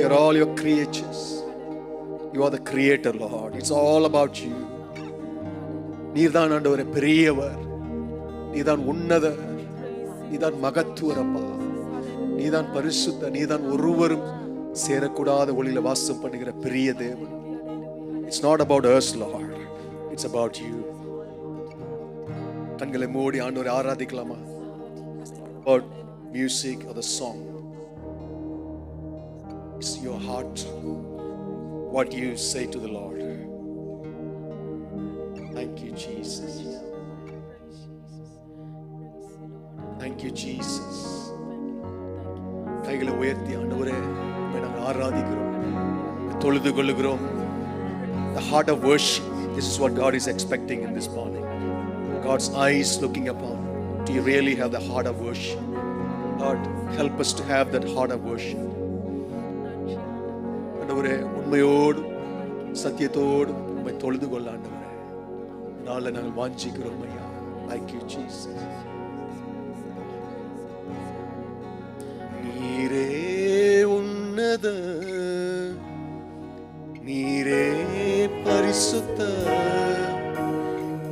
are all your creatures. You are the creator, Lord. It's all about you. நீர்தான் ஆண்டவரே பெரியவர், நீதான் உன்னதர், நீதான் மகத்துவர் அப்பா, நீதான் பரிசுத்த, நீதான் ஒருவரும் சேரக்கூடாத ஒளியில வாசம் பண்ணுகிற பெரிய தேவன். It's not about us, Lord. It's about you. கண்களை மூடி ஆண்டவரை ஆராதிக்கலாமா? About music or the song. It's your heart. What you say to the Lord. Thank you, Jesus. Thank you, Jesus. கைகளை உயர்த்தி ஆண்டவரே உம்மை நாங்கள் ஆராதிக்கிறோம், தொழுது கொள்ளுகிறோம். The heart of worship. This is what God is expecting in this morning. God's eyes looking upon. Do you really have the heart of worship? Lord, help us to have that heart of worship. ஆண்டவரே உண்மையோடு சத்தியத்தோடு உம்மை தொழுது கொள்ள ஆண்டவரே நாளை நாங்கள் வாஞ்சிக்கிறோம் ஐயா. Thank you, Jesus. நீரே உன்னத, நீரே பரிசுத்த,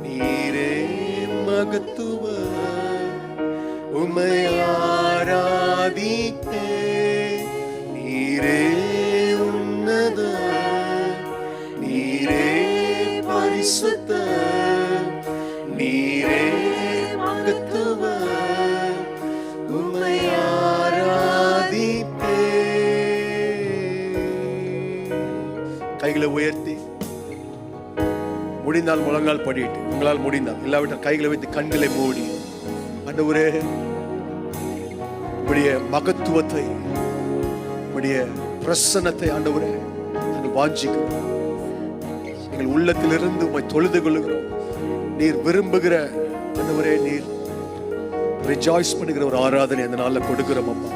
நீரே மகத்துவ, உம்மை ஆராதிப்பே. நீரே உன்னத, நீரே பரிசுத்த, நீரே மகத்துவ, உம்மை ஆராதிப்பே. கைகளை உயர்த்தி முடிந்தால் முழங்கால் படிட்டு, உங்களால் முடிந்தால், இல்லாவிட்டால் கைகளை வைத்து கண்களை மூடி ஆண்டவரே உம்முடைய மகத்துவத்தை, உம்முடைய பிரசன்னத்தை ஆண்டவரே நாங்கள் வாஞ்சிக்கிறோம். எங்கள் உள்ளத்திலிருந்து உம்மை தொழுது கொள்ளுகிறோம். நீர் விரும்புகிற ஆண்டவரே, நீர் ரிஜாய்ஸ் பண்ணுகிற ஒரு ஆராதனை அந்த நாள்ல கொடுக்கிறோம் அப்பா.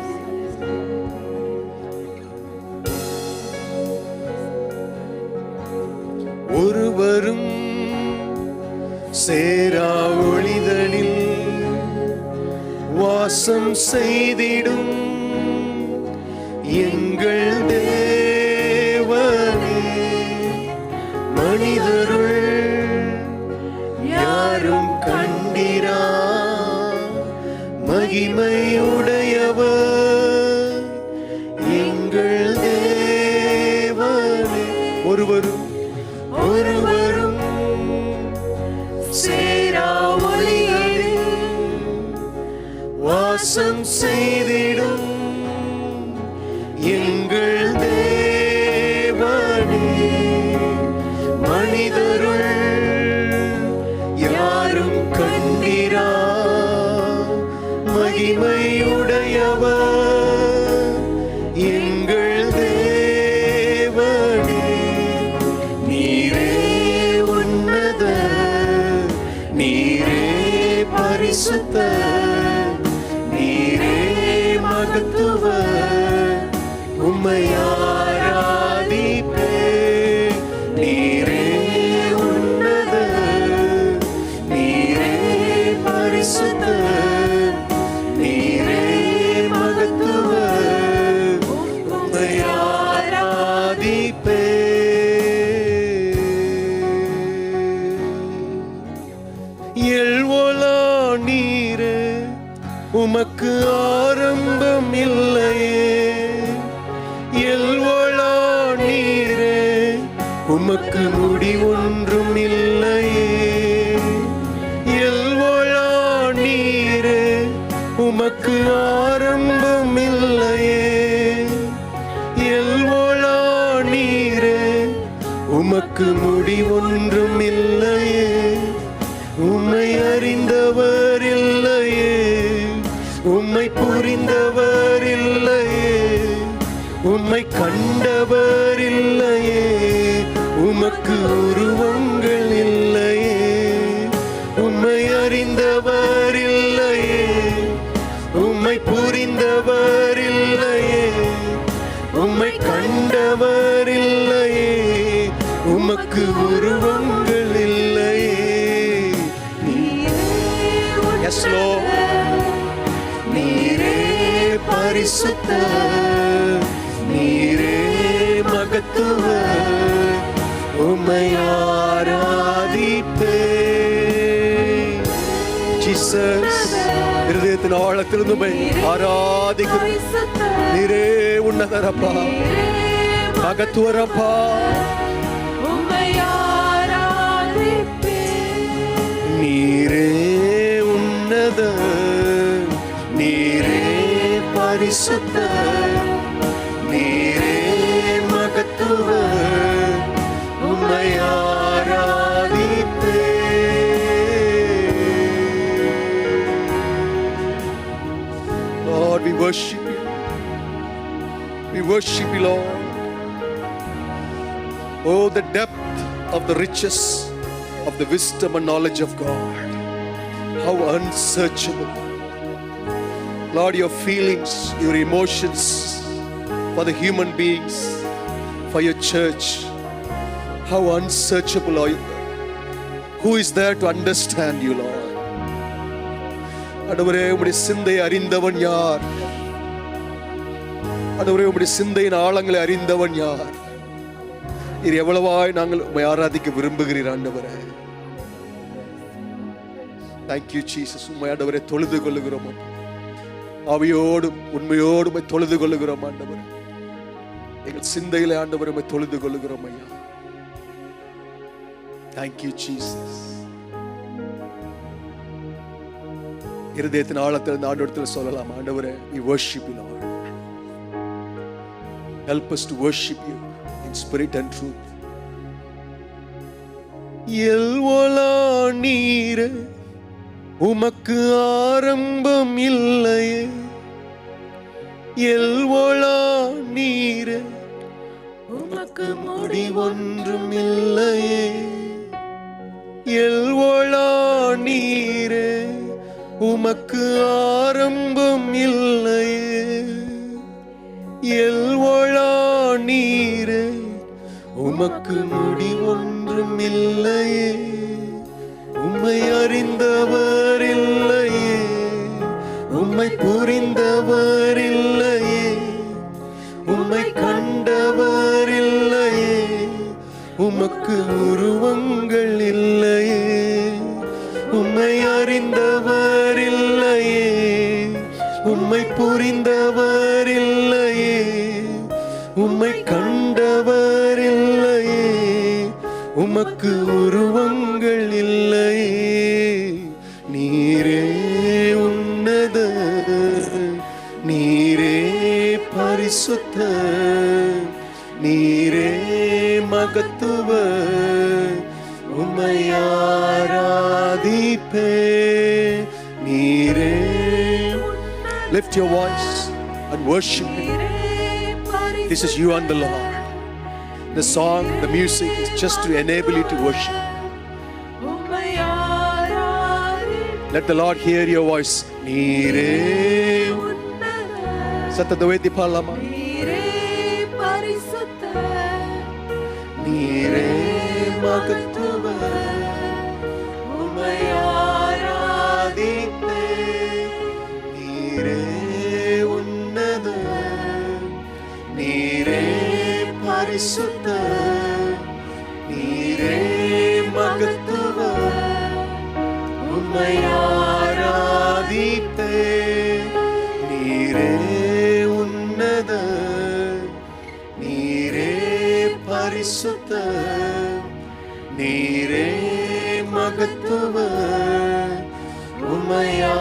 ஒருவரும் சேரா ஒளிதனில் வாசம் செய்திடும் எங்கள் தேவனே, மனிதருள் யாரும் கண்டிரா மகிமையுடையவர் எங்கள் தேவனே. ஒருவரும் சேரா ஒளிகளில் வாசம் செய்திடும் எங்கள் தேவனே, மனிதருள் யாரும் கண்டிரா மகிமையுடையவர் எங்கள் தேவனே. நீரே உன்னத, நீரே பரிசுத்த, நீரே மகத்துவ, உம்மை ஆராதிப்பே. நீரே உன்னத, நீரே பரிசுத்த, நீரே மகத்துவ, உம்மை ஆராதிப்பே. எல்வோலா நீரே உமக்கு ஆரம்பம் இல்லையே, எல்வோலா நீரே உமக்கு முடி ஒன்றும் இல்லையே, எல்வோலா நீரே உமக்கு ஆரம்பம் இல்லையே, எல்வோலா நீரே உமக்கு முடி ஒன்றும் இல்லையே. உம்மை அறிந்தவர் இல்லையே, உம்மை புரிந்தவர் இல்லையே, உம்மை கண்டவர் இல்லையே, உமக்கு உருவங்கள் இல்லையே. உம்மை அறிந்தவர் இல்லையே, உம்மை புரிந்தவர் இல்லையே, உம்மை கண்டவர் இல்லையே, உமக்கு உருவங்கள் இல்லையே. Yes, Lord. நீரே பரிசுத்த, நீரே மகத்துவர் உம்மை ஆராதிப்பே. ஜீசஸ், இருதயத்தின் ஆழத்திலிருந்து உம்மை ஆராதிக்கிறோம். நீரே உன்னதரப்பா, மகத்துவரப்பா. நீரே உன்னத, நீரே பரிசுத்த, நீரே மகத்துவ உம்மை ஆராதிப்பே. Lord, we worship you. We worship you, Lord. Oh, the depth of the riches of the wisdom and knowledge of God. How unsearchable. Lord, your feelings, your emotions for the human beings, for your church, how unsearchable are you? Who is there to understand you, Lord? ஆண்டவரே, உம்முடைய சிந்தையை அறிந்தவன் யார்? ஆண்டவரே, உம்முடைய சிந்தையின் ஆழங்களை அறிந்தவன் யார்? இது எவ்வளவாய் நாங்கள் உம்மை ஆராதிக்க விரும்புகிறீர் ஆண்டவரே. Thank you Jesus. உம்மை ஆண்டவரே தொழுது கொள்ளுகிறோம். ஆவியோடும் உண்மையோடும் உம்மை தொழுது கொள்ளுகிறோம் ஆண்டவரே. எங்கள் சிந்தையிலே ஆண்டவரே உம்மை தொழுது கொள்ளுகிறோம் ஐயா. Thank you Jesus. இருதயத்தின் ஆழத்திலிருந்து ஆண்டவரிடத்தில் சொல்லலாம், ஆண்டவரே, we worship you Lord. Help us to worship you in spirit and truth. எல்வலா நீரே, உமக்கு ஆரம்பம் இல்லையே. எல்வலா நீரே, உமக்கு முடிவொன்றும் இல்லையே. எல்வலா நீரே, உமக்கு ஆரம்பம் இல்லையே. எல்வலா நீரே, உமக்கு முடிவொன்றும் இல்லையே. உம்மை அறிந்தவர் இல்லையே, உம்மை புரிந்தவர் இல்லையே, உம்மை கண்டவர் இல்லையே. உமக்கு உருவங்கள் இல்லையே. உம்மை அறிந்தவர் இல்லையே, உம்மை புரிந்தவர் இல்லையே, உம்மை கண்டவர் இல்லையே. உமக்கு உருவங்கள் இல்லையே. நீரே உன்னத, நீரே பரிசுத்த, நீரே மகத்துவ உம்மை ஆராதிப்பே. நீரே. Lift your voice and worship Him. This is you and the Lord. The song, the music is just to enable you to worship. Let the Lord hear your voice. Neere Satadaveti Palama. Neere Magatuva Umayaradite. Neere Unnada. Neere Parisutta. Neere Magatuva Umayaradite. Neere Unnada. Neere Parisutta. Neere Magatuva Umayaradite.